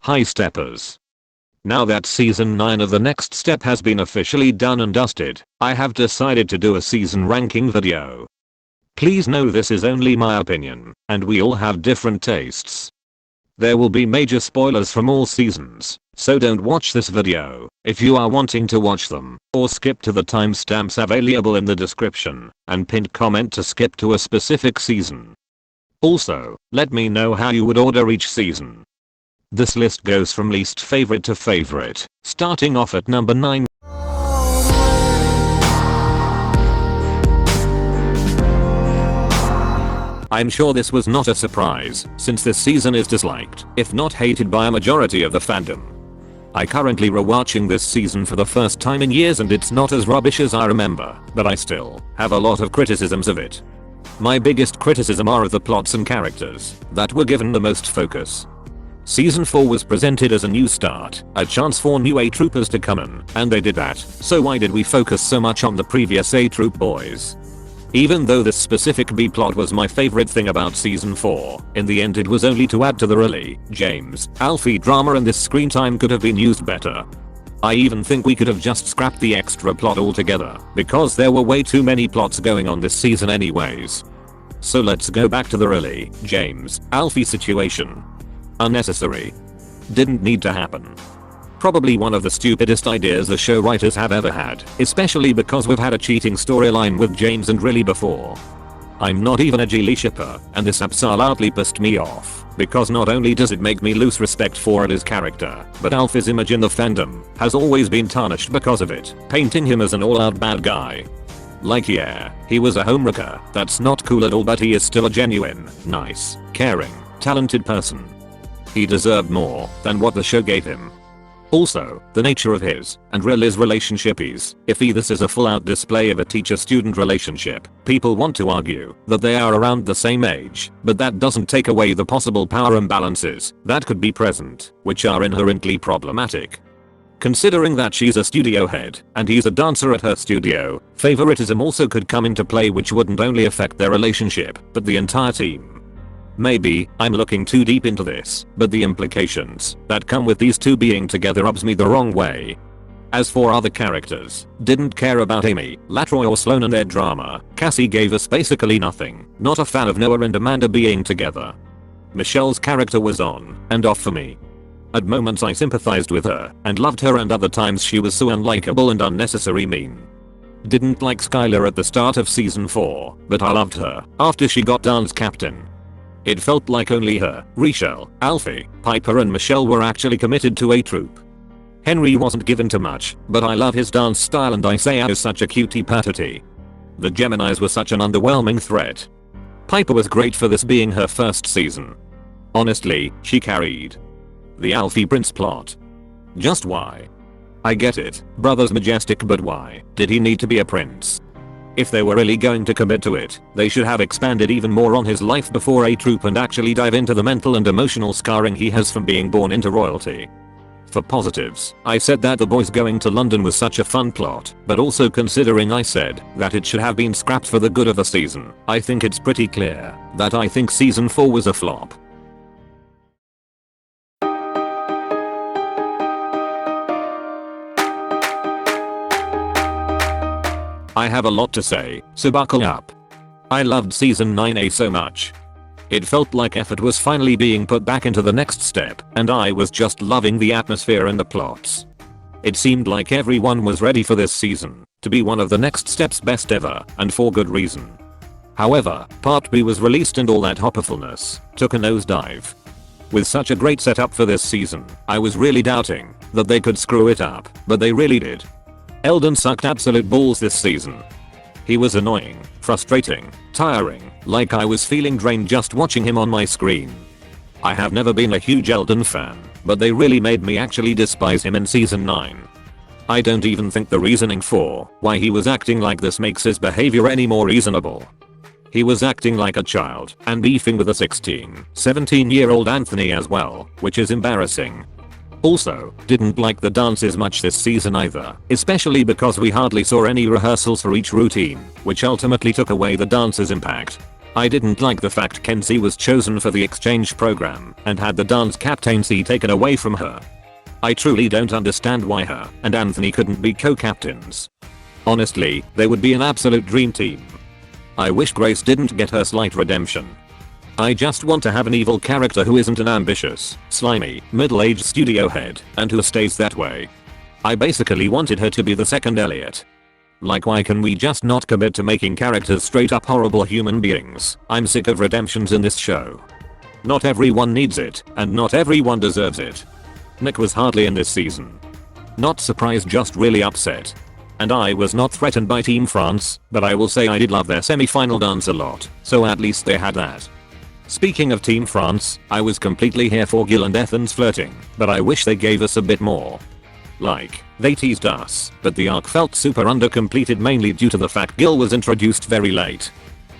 High steppers. Now that season 9 of the next step has been officially done and dusted, I have decided to do a season ranking video. Please know this is only my opinion, and we all have different tastes. There will be major spoilers from all seasons, so don't watch this video if you are wanting to watch them, or skip to the timestamps available in the description and pinned comment to skip to a specific season. Also, let me know how you would order each season. This list goes from least favorite to favorite, starting off at number 9. I'm sure this was not a surprise, since this season is disliked, if not hated by a majority of the fandom. I currently rewatching this season for the first time in years and it's not as rubbish as I remember, but I still have a lot of criticisms of it. My biggest criticism are of the plots and characters that were given the most focus. Season 4 was presented as a new start, a chance for new A-Troopers to come in, and they did that, so why did we focus so much on the previous A-Troupe boys? Even though this specific B-plot was my favorite thing about season 4, in the end it was only to add to the Riley, James, Alfie drama, and this screen time could have been used better. I even think we could have just scrapped the extra plot altogether, because there were way too many plots going on this season anyways. So let's go back to the Riley, James, Alfie situation. Unnecessary. Didn't need to happen. Probably one of the stupidest ideas the show writers have ever had, especially because we've had a cheating storyline with James and Riley before. I'm not even a Geely shipper, and this absolutely pissed me off, because not only does it make me lose respect for his character, but Alfie's image in the fandom has always been tarnished because of it, painting him as an all-out bad guy. Like, yeah, he was a homewrecker, that's not cool at all, but he is still a genuine, nice, caring, talented person. He deserved more than what the show gave him. Also, the nature of his and Riley's relationship is, if this is a full-out display of a teacher-student relationship, people want to argue that they are around the same age, but that doesn't take away the possible power imbalances that could be present, which are inherently problematic. Considering that she's a studio head and he's a dancer at her studio, favoritism also could come into play, which wouldn't only affect their relationship, but the entire team. Maybe I'm looking too deep into this, but the implications that come with these two being together rubs me the wrong way. As for other characters, didn't care about Amy, Latroy or Sloan and their drama. Cassie gave us basically nothing. Not a fan of Noah and Amanda being together. Michelle's character was on and off for me. At moments I sympathized with her and loved her, and other times she was so unlikable and unnecessary mean. Didn't like Skylar at the start of season 4, but I loved her after she got dance captain. It felt like only her, Richelle, Alfie, Piper and Michelle were actually committed to A-Troupe. Henry wasn't given to much, but I love his dance style and Isaiah is such a cutie patootie. The Geminis were such an underwhelming threat. Piper was great for this being her first season. Honestly, she carried. The Alfie Prince plot. Just why? I get it, brother's majestic, but why did he need to be a prince? If they were really going to commit to it, they should have expanded even more on his life before A-Troupe and actually dive into the mental and emotional scarring he has from being born into royalty. For positives, I said that the boys going to London was such a fun plot, but also considering I said that it should have been scrapped for the good of the season, I think it's pretty clear that I think season 4 was a flop. I have a lot to say, so buckle up. I loved season 9A so much. It felt like effort was finally being put back into the next step, and I was just loving the atmosphere and the plots. It seemed like everyone was ready for this season to be one of the next step's best ever, and for good reason. However, Part B was released and all that hopefulness took a nosedive. With such a great setup for this season, I was really doubting that they could screw it up, but they really did. Eldon sucked absolute balls this season. He was annoying, frustrating, tiring, like I was feeling drained just watching him on my screen. I have never been a huge Eldon fan, but they really made me actually despise him in season 9. I don't even think the reasoning for why he was acting like this makes his behavior any more reasonable. He was acting like a child and beefing with a 17-year-old Anthony as well, which is embarrassing. Also, didn't like the dances much this season either, especially because we hardly saw any rehearsals for each routine, which ultimately took away the dance's impact. I didn't like the fact Kenzie was chosen for the exchange program and had the dance captaincy taken away from her. I truly don't understand why her and Anthony couldn't be co-captains. Honestly, they would be an absolute dream team. I wish Grace didn't get her slight redemption. I just want to have an evil character who isn't an ambitious, slimy, middle-aged studio head and who stays that way. I basically wanted her to be the second Elliot. Like, why can we just not commit to making characters straight up horrible human beings? I'm sick of redemptions in this show. Not everyone needs it, and not everyone deserves it. Nick was hardly in this season. Not surprised, just really upset. And I was not threatened by Team France, but I will say I did love their semi-final dance a lot, so at least they had that. Speaking of Team France, I was completely here for Gil and Ethan's flirting, but I wish they gave us a bit more. Like, they teased us, but the arc felt super undercompleted mainly due to the fact Gil was introduced very late.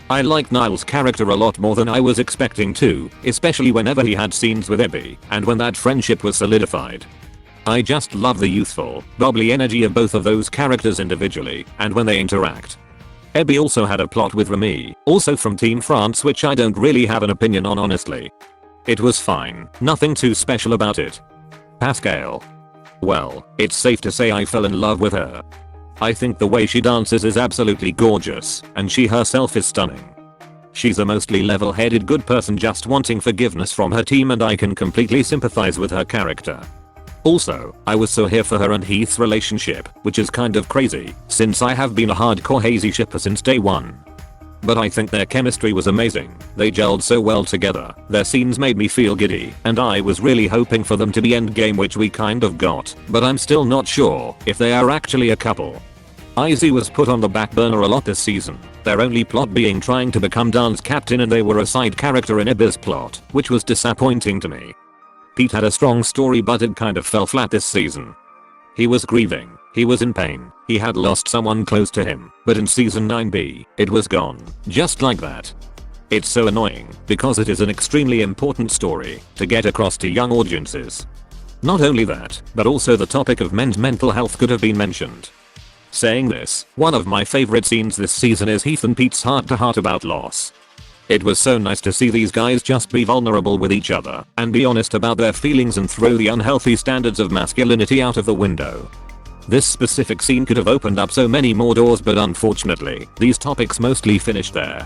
I liked Niall's character a lot more than I was expecting to, especially whenever he had scenes with Ebby, and when that friendship was solidified. I just love the youthful, bubbly energy of both of those characters individually, and when they interact. Ebby also had a plot with Remy, also from Team France, which I don't really have an opinion on honestly. It was fine, nothing too special about it. Pascal. Well, it's safe to say I fell in love with her. I think the way she dances is absolutely gorgeous, and she herself is stunning. She's a mostly level-headed good person just wanting forgiveness from her team, and I can completely sympathize with her character. Also, I was so here for her and Heath's relationship, which is kind of crazy, since I have been a hardcore Hazy shipper since day one. But I think their chemistry was amazing, they gelled so well together, their scenes made me feel giddy, and I was really hoping for them to be endgame, which we kind of got, but I'm still not sure if they are actually a couple. Izzy was put on the back burner a lot this season, their only plot being trying to become dance captain, and they were a side character in Ibis' plot, which was disappointing to me. Pete had a strong story, but it kind of fell flat this season. He was grieving, he was in pain, he had lost someone close to him, but in season 9B, it was gone, just like that. It's so annoying, because it is an extremely important story to get across to young audiences. Not only that, but also the topic of men's mental health could have been mentioned. Saying this, one of my favorite scenes this season is Heath and Pete's heart-to-heart about loss. It was so nice to see these guys just be vulnerable with each other and be honest about their feelings and throw the unhealthy standards of masculinity out of the window. This specific scene could have opened up so many more doors, but unfortunately, these topics mostly finished there.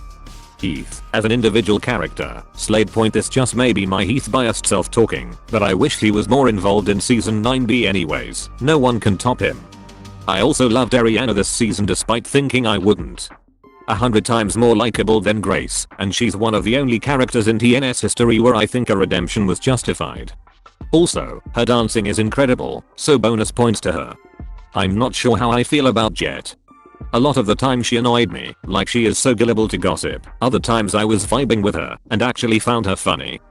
Heath, as an individual character, slayed point. This just may be my Heath biased self talking, but I wish he was more involved in season 9B anyways, no one can top him. I also loved Ariana this season despite thinking I wouldn't. 100 times more likable than Grace, and she's one of the only characters in TNS history where I think a redemption was justified. Also, her dancing is incredible, so bonus points to her. I'm not sure how I feel about Jet. A lot of the time she annoyed me, like she is so gullible to gossip. Other times I was vibing with her and actually found her funny.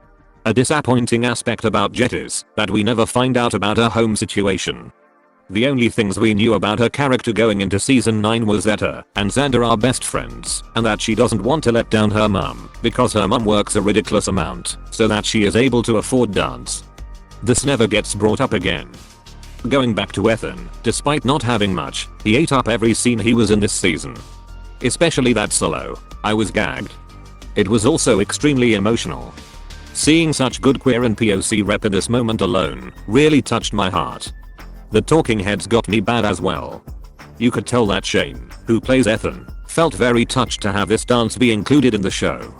A disappointing aspect about Jet is that we never find out about her home situation. The only things we knew about her character going into season 9 was that her and Xander are best friends, and that she doesn't want to let down her mum because her mum works a ridiculous amount so that she is able to afford dance. This never gets brought up again. Going back to Ethan, despite not having much, he ate up every scene he was in this season. Especially that solo. I was gagged. It was also extremely emotional. Seeing such good queer and POC rep in this moment alone really touched my heart. The talking heads got me bad as well. You could tell that Shane, who plays Ethan, felt very touched to have this dance be included in the show.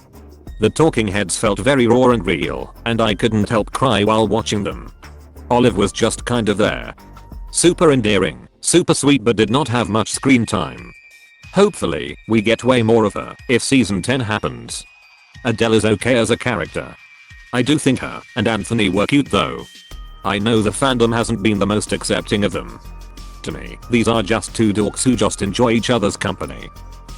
The talking heads felt very raw and real, and I couldn't help cry while watching them. Olive was just kind of there. Super endearing, super sweet, but did not have much screen time. Hopefully, we get way more of her if season 10 happens. Adele is okay as a character. I do think her and Anthony were cute though. I know the fandom hasn't been the most accepting of them. To me, these are just two dorks who just enjoy each other's company.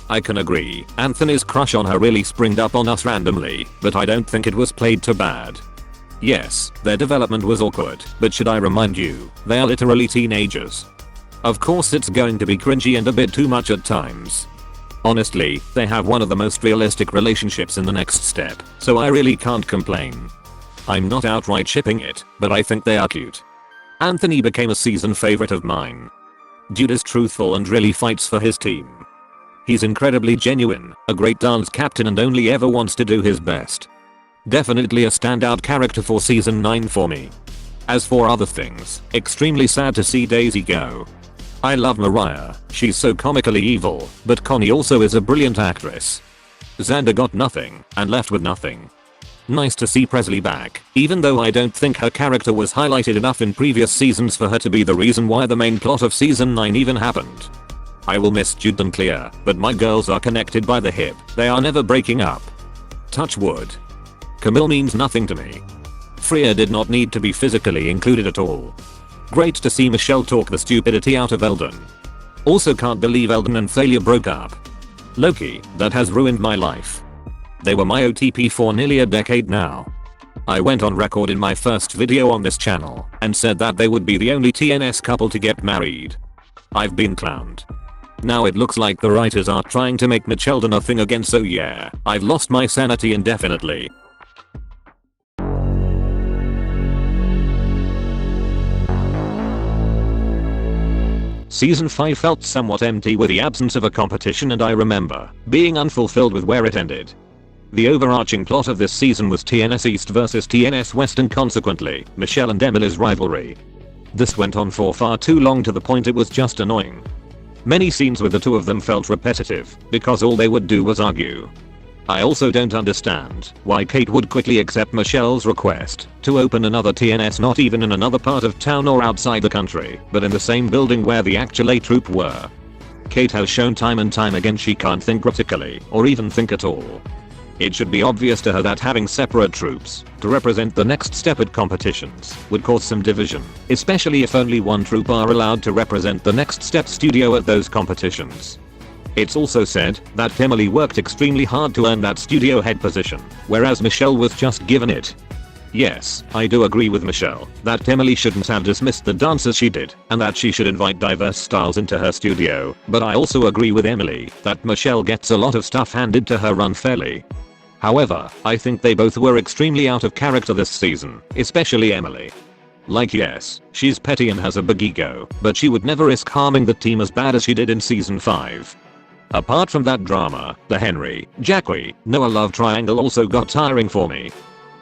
I can agree, Anthony's crush on her really springed up on us randomly, but I don't think it was played too bad. Yes, their development was awkward, but should I remind you, they are literally teenagers. Of course it's going to be cringy and a bit too much at times. Honestly, they have one of the most realistic relationships in the next step, so I really can't complain. I'm not outright shipping it, but I think they are cute. Anthony became a season favorite of mine. Dude is truthful and really fights for his team. He's incredibly genuine, a great dance captain and only ever wants to do his best. Definitely a standout character for season 9 for me. As for other things, extremely sad to see Daisy go. I love Mariah, she's so comically evil, but Connie also is a brilliant actress. Xander got nothing, and left with nothing. Nice to see Presley back, even though I don't think her character was highlighted enough in previous seasons for her to be the reason why the main plot of season 9 even happened. I will miss Jude and Clea, but my girls are connected by the hip, they are never breaking up. Touch wood. Camille means nothing to me. Freya did not need to be physically included at all. Great to see Michelle talk the stupidity out of Eldon. Also can't believe Eldon and Thalia broke up. Loki, that has ruined my life. They were my OTP for nearly a decade now. I went on record in my first video on this channel and said that they would be the only TNS couple to get married. I've been clowned. Now it looks like the writers are trying to make Michelden a thing again, so yeah, I've lost my sanity indefinitely. Season 5 felt somewhat empty with the absence of a competition, and I remember being unfulfilled with where it ended. The overarching plot of this season was TNS East versus TNS West and consequently, Michelle and Emily's rivalry. This went on for far too long to the point it was just annoying. Many scenes with the two of them felt repetitive because all they would do was argue. I also don't understand why Kate would quickly accept Michelle's request to open another TNS not even in another part of town or outside the country, but in the same building where the actual A-Troupe were. Kate has shown time and time again she can't think critically or even think at all. It should be obvious to her that having separate troops to represent the next step at competitions would cause some division, especially if only one troop are allowed to represent the next step studio at those competitions. It's also said that Emily worked extremely hard to earn that studio head position, whereas Michelle was just given it. Yes, I do agree with Michelle that Emily shouldn't have dismissed the dancers she did, and that she should invite diverse styles into her studio, but I also agree with Emily that Michelle gets a lot of stuff handed to her unfairly. However, I think they both were extremely out of character this season, especially Emily. Like yes, she's petty and has a big ego, but she would never risk harming the team as bad as she did in season 5. Apart from that drama, the Henry, Jackie, Noah love triangle also got tiring for me.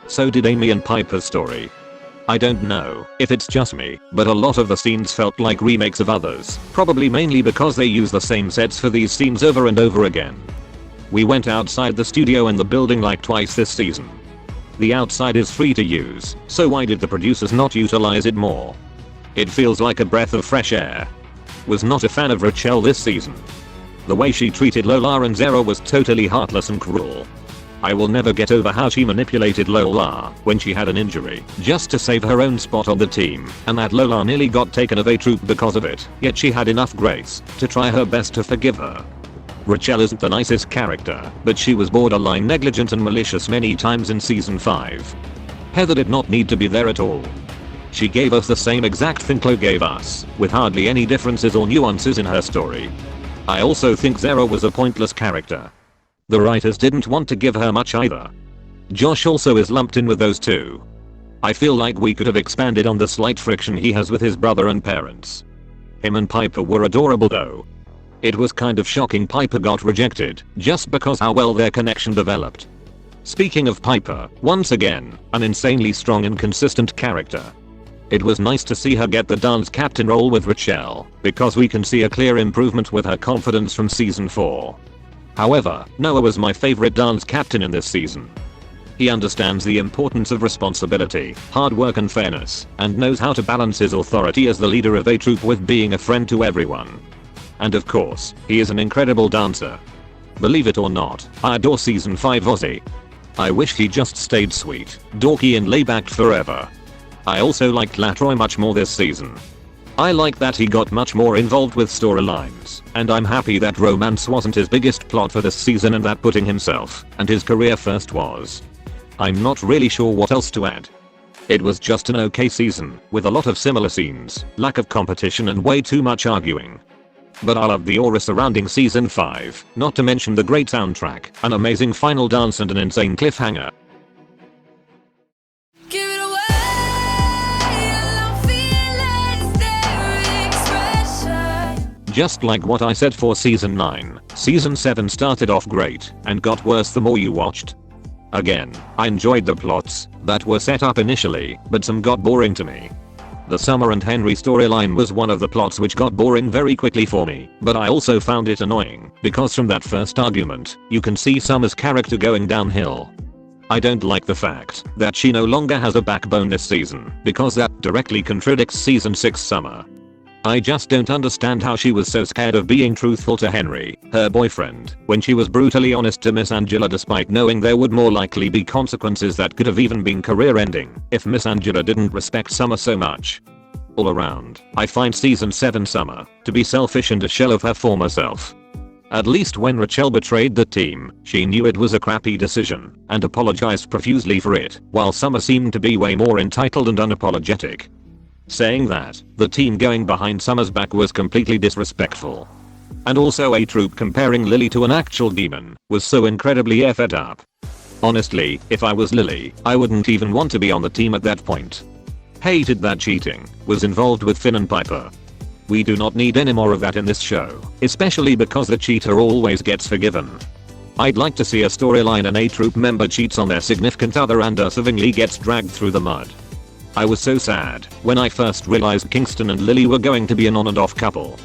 So did Amy and Piper's story. I don't know if it's just me, but a lot of the scenes felt like remakes of others, probably mainly because they use the same sets for these scenes over and over again. We went outside the studio and the building like twice this season. The outside is free to use, so why did the producers not utilize it more? It feels like a breath of fresh air. Was not a fan of Rachel this season. The way she treated Lola and Zero was totally heartless and cruel. I will never get over how she manipulated Lola when she had an injury just to save her own spot on the team, and that Lola nearly got taken of A-Troupe because of it, yet she had enough grace to try her best to forgive her. Rachel isn't the nicest character, but she was borderline negligent and malicious many times in season 5. Heather did not need to be there at all. She gave us the same exact thing Chloe gave us, with hardly any differences or nuances in her story. I also think Zero was a pointless character. The writers didn't want to give her much either. Josh also is lumped in with those two. I feel like we could have expanded on the slight friction he has with his brother and parents. Him and Piper were adorable though. It was kind of shocking Piper got rejected just because how well their connection developed. Speaking of Piper, once again, an insanely strong and consistent character. It was nice to see her get the dance captain role with Rachel, because we can see a clear improvement with her confidence from season 4. However, Noah was my favorite dance captain in this season. He understands the importance of responsibility, hard work and fairness, and knows how to balance his authority as the leader of A-Troupe with being a friend to everyone. And of course, he is an incredible dancer. Believe it or not, I adore season 5 Ozzy. I wish he just stayed sweet, dorky and laid-back forever. I also liked Latroy much more this season. I like that he got much more involved with storylines, and I'm happy that romance wasn't his biggest plot for this season and that putting himself and his career first was. I'm not really sure what else to add. It was just an okay season, with a lot of similar scenes, lack of competition and way too much arguing. But I love the aura surrounding season 5, not to mention the great soundtrack, an amazing final dance and an insane cliffhanger. Just like what I said for season 9, season 7 started off great and got worse the more you watched. Again, I enjoyed the plots that were set up initially, but some got boring to me. The Summer and Henry storyline was one of the plots which got boring very quickly for me, but I also found it annoying because from that first argument, you can see Summer's character going downhill. I don't like the fact that she no longer has a backbone this season because that directly contradicts season 6 Summer. I just don't understand how she was so scared of being truthful to Henry, her boyfriend, when she was brutally honest to Miss Angela despite knowing there would more likely be consequences that could have even been career ending if Miss Angela didn't respect Summer so much. All around, I find season 7 Summer to be selfish and a shell of her former self. At least when Rachel betrayed the team, she knew it was a crappy decision and apologized profusely for it, while Summer seemed to be way more entitled and unapologetic. Saying that, the team going behind Summer's back was completely disrespectful. And also A-Troupe comparing Lily to an actual demon was so incredibly effed up. Honestly, if I was Lily, I wouldn't even want to be on the team at that point. Hated that cheating was involved with Finn and Piper. We do not need any more of that in this show, especially because the cheater always gets forgiven. I'd like to see a storyline an A-Troupe member cheats on their significant other and deservingly gets dragged through the mud. I was so sad when I first realized Kingston and Lily were going to be an on and off couple.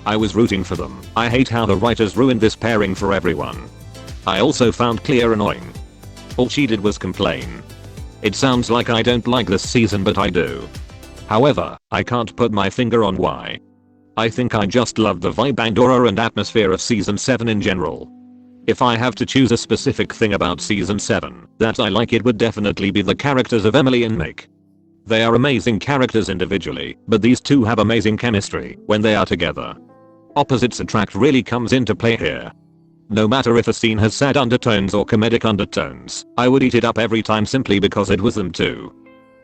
I was rooting for them. I hate how the writers ruined this pairing for everyone. I also found Clea annoying. All she did was complain. It sounds like I don't like this season but I do. However, I can't put my finger on why. I think I just love the vibe and aura and atmosphere of season 7 in general. If I have to choose a specific thing about season 7 that I like, it would definitely be the characters of Emily and Mick. They are amazing characters individually, but these two have amazing chemistry when they are together. Opposites attract really comes into play here. No matter if a scene has sad undertones or comedic undertones, I would eat it up every time simply because it was them two.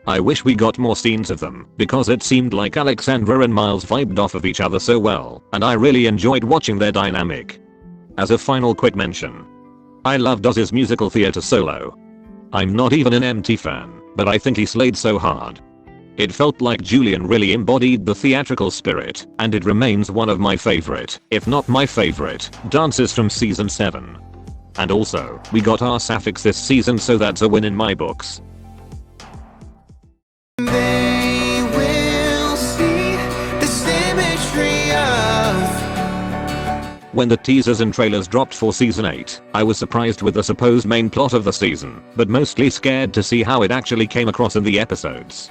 I wish we got more scenes of them because it seemed like Alexandra and Miles vibed off of each other so well, and I really enjoyed watching their dynamic. As a final quick mention, I loved Oz's musical theater solo. I'm not even an MT fan, but I think he slayed so hard. It felt like Julian really embodied the theatrical spirit, and it remains one of my favorite, if not my favorite, dances from season 7. And also, we got our suffix this season, so that's a win in my books. They will see the symmetry of. When the teasers and trailers dropped for season 8, I was surprised with the supposed main plot of the season, but mostly scared to see how it actually came across in the episodes.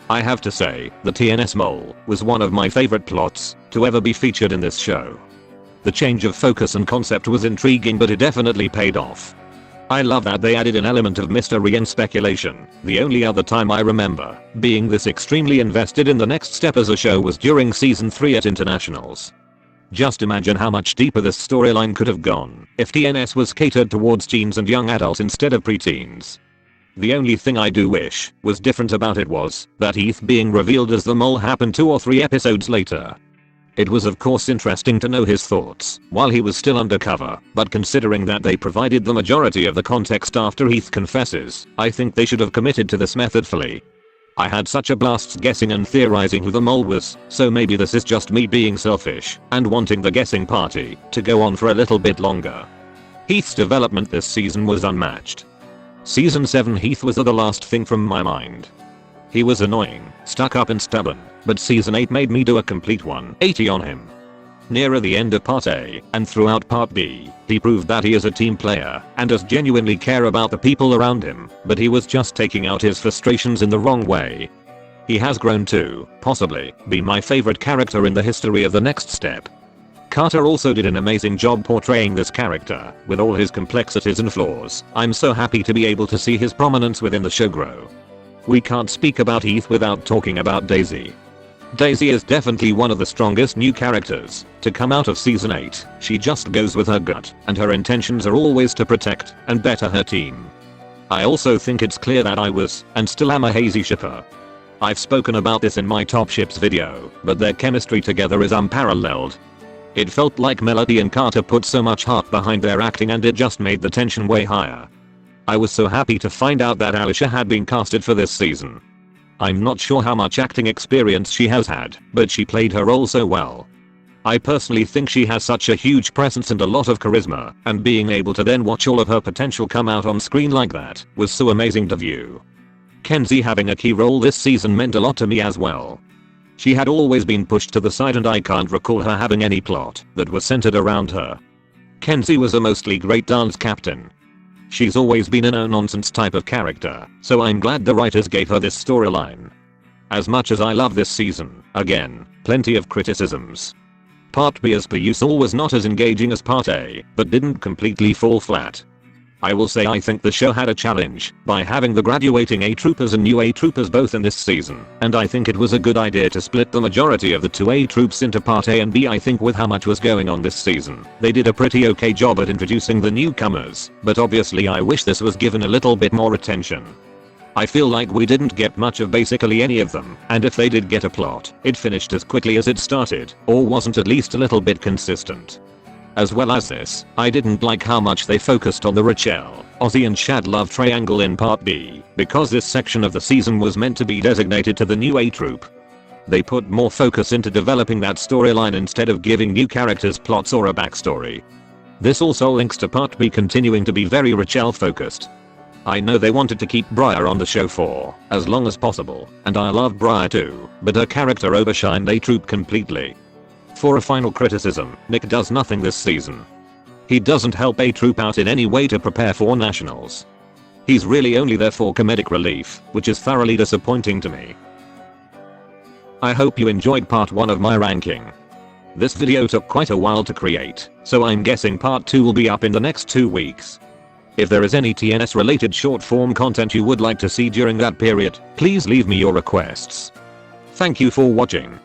I have to say, the TNS mole was one of my favorite plots to ever be featured in this show. The change of focus and concept was intriguing, but it definitely paid off. I love that they added an element of mystery and speculation. The only other time I remember being this extremely invested in the next step as a show was during season 3 at Internationals. Just imagine how much deeper this storyline could have gone if TNS was catered towards teens and young adults instead of preteens. The only thing I do wish was different about it was that Heath being revealed as the mole happened 2 or 3 episodes later. It was of course interesting to know his thoughts while he was still undercover, but considering that they provided the majority of the context after Heath confesses, I think they should have committed to this method fully. I had such a blast guessing and theorizing who the mole was, so maybe this is just me being selfish and wanting the guessing party to go on for a little bit longer. Heath's development this season was unmatched. Season 7 Heath was the last thing from my mind. He was annoying, stuck up and stubborn, but season 8 made me do a complete 180 on him. Nearer the end of part A and throughout part B, he proved that he is a team player and does genuinely care about the people around him, but he was just taking out his frustrations in the wrong way. He has grown to, possibly, be my favorite character in the history of the next step. Carter also did an amazing job portraying this character, with all his complexities and flaws. I'm so happy to be able to see his prominence within the show grow. We can't speak about Heath without talking about Daisy. Daisy is definitely one of the strongest new characters to come out of season 8. She just goes with her gut, and her intentions are always to protect and better her team. I also think it's clear that I was, and still am, a Hazy shipper. I've spoken about this in my top ships video, but their chemistry together is unparalleled. It felt like Melody and Carter put so much heart behind their acting, and it just made the tension way higher. I was so happy to find out that Alicia had been casted for this season. I'm not sure how much acting experience she has had, but she played her role so well. I personally think she has such a huge presence and a lot of charisma, and being able to then watch all of her potential come out on screen like that was so amazing to view. Kenzie having a key role this season meant a lot to me as well. She had always been pushed to the side and I can't recall her having any plot that was centered around her. Kenzie was a mostly great dance captain. She's always been a no-nonsense type of character, so I'm glad the writers gave her this storyline. As much as I love this season, again, plenty of criticisms. Part B as per usual was not as engaging as Part A, but didn't completely fall flat. I will say I think the show had a challenge by having the graduating A-Troopers and new A-Troopers both in this season, and I think it was a good idea to split the majority of the two A-Troopes into Part A and B. I think with how much was going on this season, they did a pretty okay job at introducing the newcomers, but obviously I wish this was given a little bit more attention. I feel like we didn't get much of basically any of them, and if they did get a plot, it finished as quickly as it started, or wasn't at least a little bit consistent. As well as this, I didn't like how much they focused on the Rachel, Ozzy and Shad love triangle in Part B, because this section of the season was meant to be designated to the new A-Troupe. They put more focus into developing that storyline instead of giving new characters plots or a backstory. This also links to Part B continuing to be very Rachel focused. I know they wanted to keep Briar on the show for as long as possible, and I love Briar too, but her character overshined A-Troupe completely. For a final criticism, Nick does nothing this season. He doesn't help A-Troupe out in any way to prepare for nationals. He's really only there for comedic relief, which is thoroughly disappointing to me. I hope you enjoyed part 1 of my ranking. This video took quite a while to create, so I'm guessing part 2 will be up in the next 2 weeks. If there is any TNS related short form content you would like to see during that period, please leave me your requests. Thank you for watching.